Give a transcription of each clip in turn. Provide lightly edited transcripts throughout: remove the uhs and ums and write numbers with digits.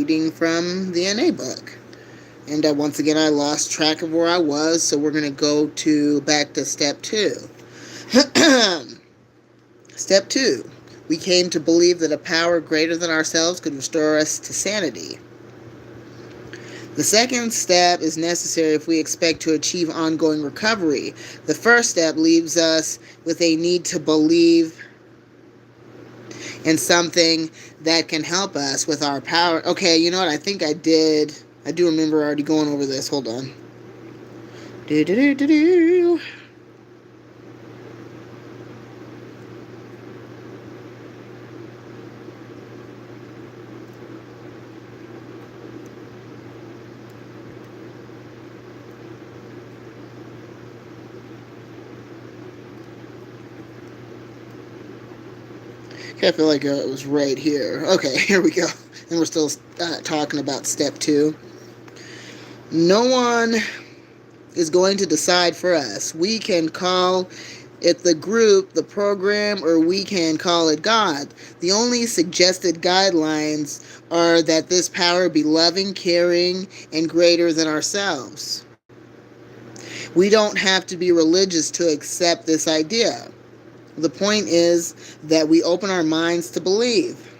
reading from the NA book. And once again, I lost track of where I was, so we're going to go back to step 2. Step 2. We came to believe that a power greater than ourselves could restore us to sanity. The second step is necessary if we expect to achieve ongoing recovery. The first step leaves us with a need to believe in something that can help us with our power. Okay, you know what? I think I did. I do remember already going over this. Hold on. Do-do-do-do-do. Okay, I feel like it was right here. Okay, here we go. And we're still talking about step 2. No one is going to decide for us. We can call it the group, the program, or we can call it God. The only suggested guidelines are that this power be loving, caring, and greater than ourselves. We don't have to be religious to accept this idea. The point is that we open our minds to believe.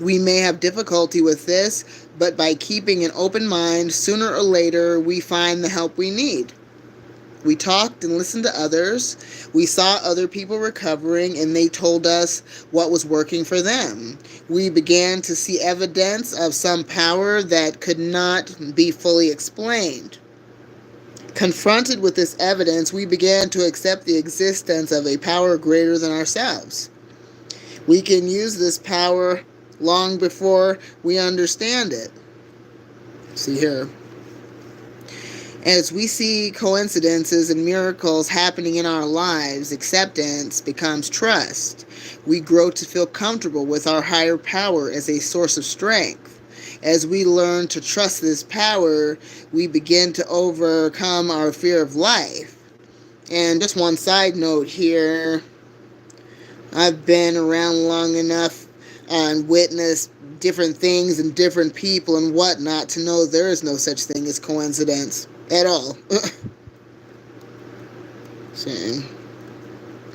We may have difficulty with this, but by keeping an open mind, sooner or later we find the help we need. We talked and listened to others. We saw other people recovering, and they told us what was working for them. We began to see evidence of some power that could not be fully explained. Confronted with this evidence, we began to accept the existence of a power greater than ourselves. We can use this power long before we understand it. See here. As we see coincidences and miracles happening in our lives, acceptance becomes trust. We grow to feel comfortable with our higher power as a source of strength. As we learn to trust this power, we begin to overcome our fear of life. And just one side note here, I've been around long enough and witnessed different things and different people and whatnot to know there is no such thing as coincidence at all. So,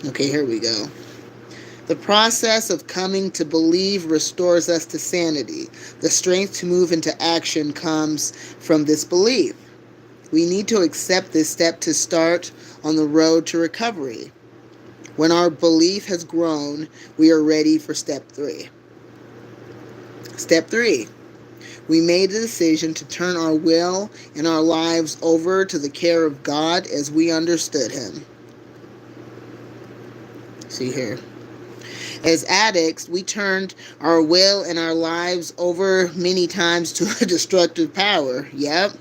okay, here we go. The process of coming to believe restores us to sanity. The strength to move into action comes from this belief. We need to accept this step to start on the road to recovery. When our belief has grown, we are ready for step 3. Step 3. We made the decision to turn our will and our lives over to the care of God as we understood Him. See here. As addicts, we turned our will and our lives over many times to a destructive power. Yep.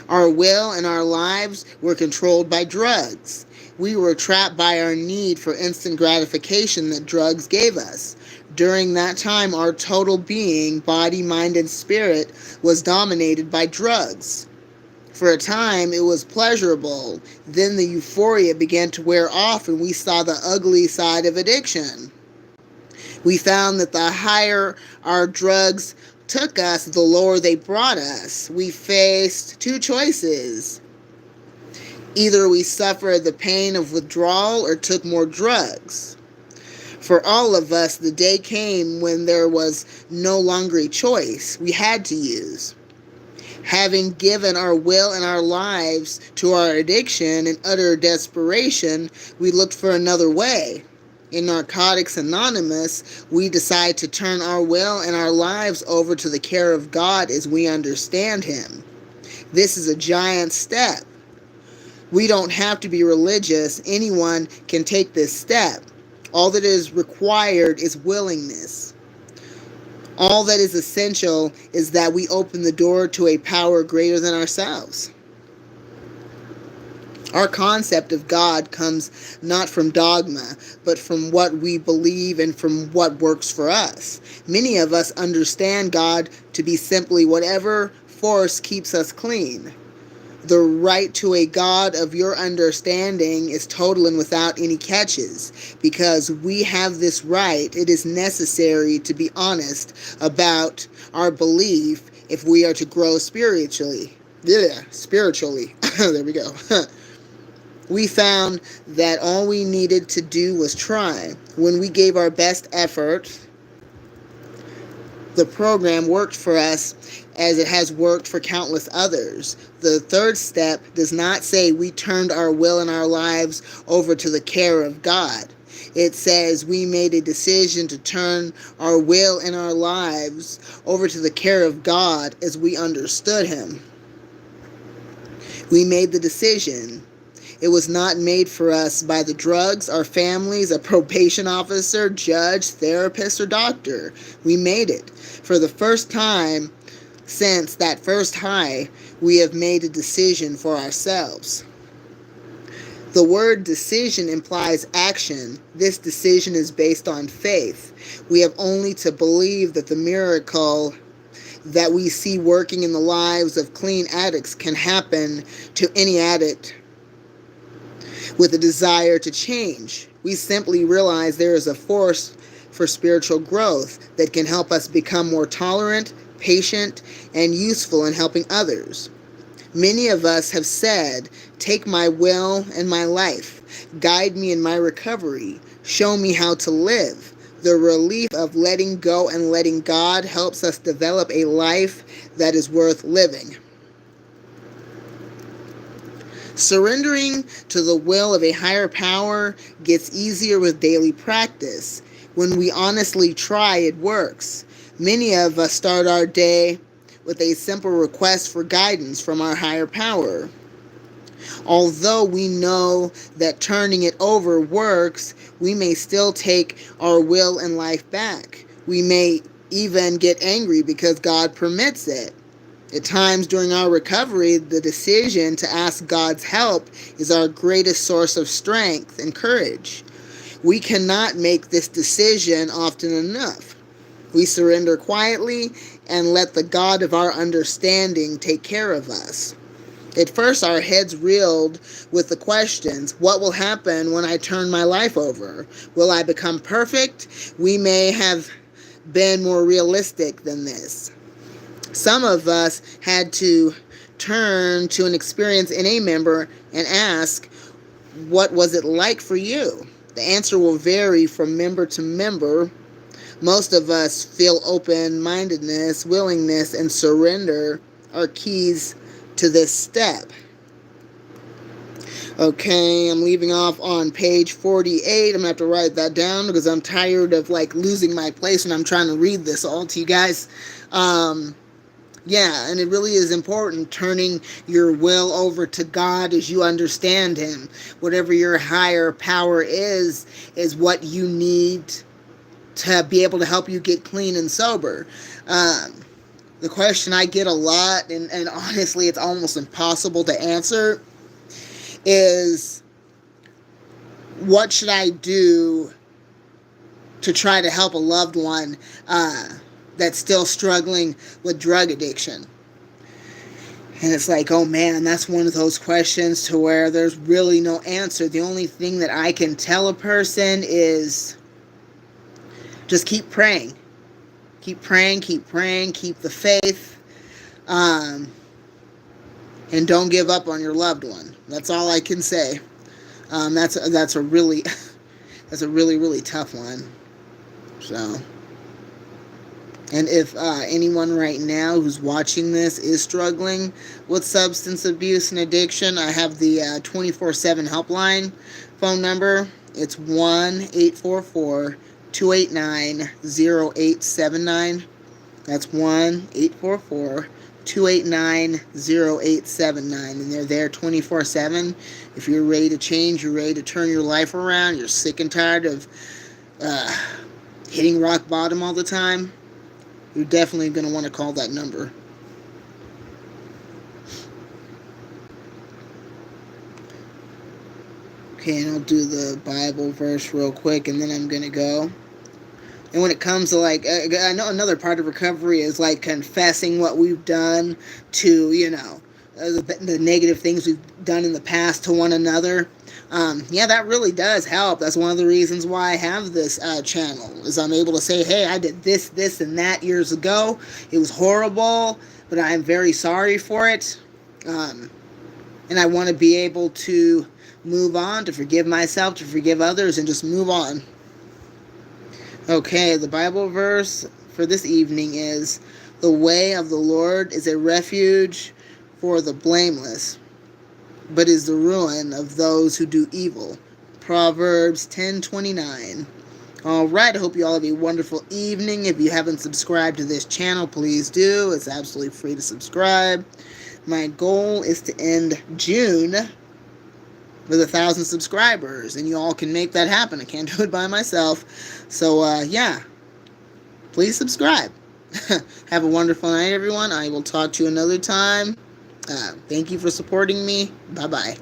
Our will and our lives were controlled by drugs. We were trapped by our need for instant gratification that drugs gave us. During that time, our total being, body, mind, and spirit, was dominated by drugs. For a time, it was pleasurable. Then the euphoria began to wear off, and we saw the ugly side of addiction. We found that the higher our drugs took us, the lower they brought us. We faced 2 choices. Either we suffered the pain of withdrawal or took more drugs. For all of us, the day came when there was no longer a choice. We had to use. Having given our will and our lives to our addiction in utter desperation, we looked for another way. In Narcotics Anonymous, we decide to turn our will and our lives over to the care of God as we understand Him. This is a giant step. We don't have to be religious. Anyone can take this step. All that is required is willingness. All that is essential is that we open the door to a power greater than ourselves. Our concept of God comes not from dogma, but from what we believe and from what works for us. Many of us understand God to be simply whatever force keeps us clean. The right to a God of your understanding is total and without any catches. Because we have this right, it is necessary to be honest about our belief if we are to grow spiritually. Yeah, spiritually. There we go. We found that all we needed to do was try. When we gave our best effort, the program worked for us as it has worked for countless others. The third step does not say we turned our will and our lives over to the care of God. It says we made a decision to turn our will and our lives over to the care of God as we understood Him. We made the decision. It was not made for us by the drugs, our families, a probation officer, judge, therapist, or doctor. We made it. For the first time since that first high, we have made a decision for ourselves. The word decision implies action. This decision is based on faith. We have only to believe that the miracle that we see working in the lives of clean addicts can happen to any addict with a desire to change. We simply realize there is a force for spiritual growth that can help us become more tolerant, patient, and useful in helping others. Many of us have said, "Take my will and my life. Guide me in my recovery. Show me how to live." The relief of letting go and letting God helps us develop a life that is worth living. Surrendering to the will of a higher power gets easier with daily practice. When we honestly try, it works. Many of us start our day with a simple request for guidance from our higher power. Although we know that turning it over works, we may still take our will and life back. We may even get angry because God permits it. At times during our recovery, the decision to ask God's help is our greatest source of strength and courage. We cannot make this decision often enough. We surrender quietly and let the God of our understanding take care of us. At first, our heads reeled with the questions, what will happen when I turn my life over? Will I become perfect? We may have been more realistic than this. Some of us had to turn to an experienced NA member and ask, what was it like for you? The answer will vary from member to member. Most of us feel open-mindedness, willingness, and surrender are keys to this step. Okay, I'm leaving off on page 48. I'm going to have to write that down because I'm tired of losing my place when I'm trying to read this all to you guys. Yeah, and it really is important turning your will over to God as you understand Him. Whatever your higher power is what you need to be able to help you get clean and sober. The question I get a lot, and honestly it's almost impossible to answer, is what should I do to try to help a loved one that's still struggling with drug addiction? And it's like, oh man, that's one of those questions to where there's really no answer. The only thing that I can tell a person is just keep praying. Keep praying, keep the faith, and don't give up on your loved one. That's all I can say. That's a really really tough one. So, and if anyone right now who's watching this is struggling with substance abuse and addiction, I have the 24/7 helpline phone number. It's 1-844-289-0879. That's 1-844-289-0879. And they're there 24/7. If you're ready to change, you're ready to turn your life around, you're sick and tired of hitting rock bottom all the time, you're definitely going to want to call that number. Okay, and I'll do the Bible verse real quick, and then I'm going to go. And when it comes to I know another part of recovery is confessing what we've done to, the negative things we've done in the past to one another. Yeah, that really does help. That's one of the reasons why I have this channel, is I'm able to say, hey, I did this, and that years ago. It was horrible, but I am very sorry for it. And I want to be able to move on, to forgive myself, to forgive others, and just move on. Okay, the Bible verse for this evening is, the way of the Lord is a refuge for the blameless, but is the ruin of those who do evil. Proverbs 10:29. Alright, I hope you all have a wonderful evening. If you haven't subscribed to this channel, please do. It's absolutely free to subscribe. My goal is to end June with 1,000 subscribers, and you all can make that happen. I can't do it by myself. So, yeah, please subscribe. Have a wonderful night, everyone. I will talk to you another time. Thank you for supporting me. Bye-bye.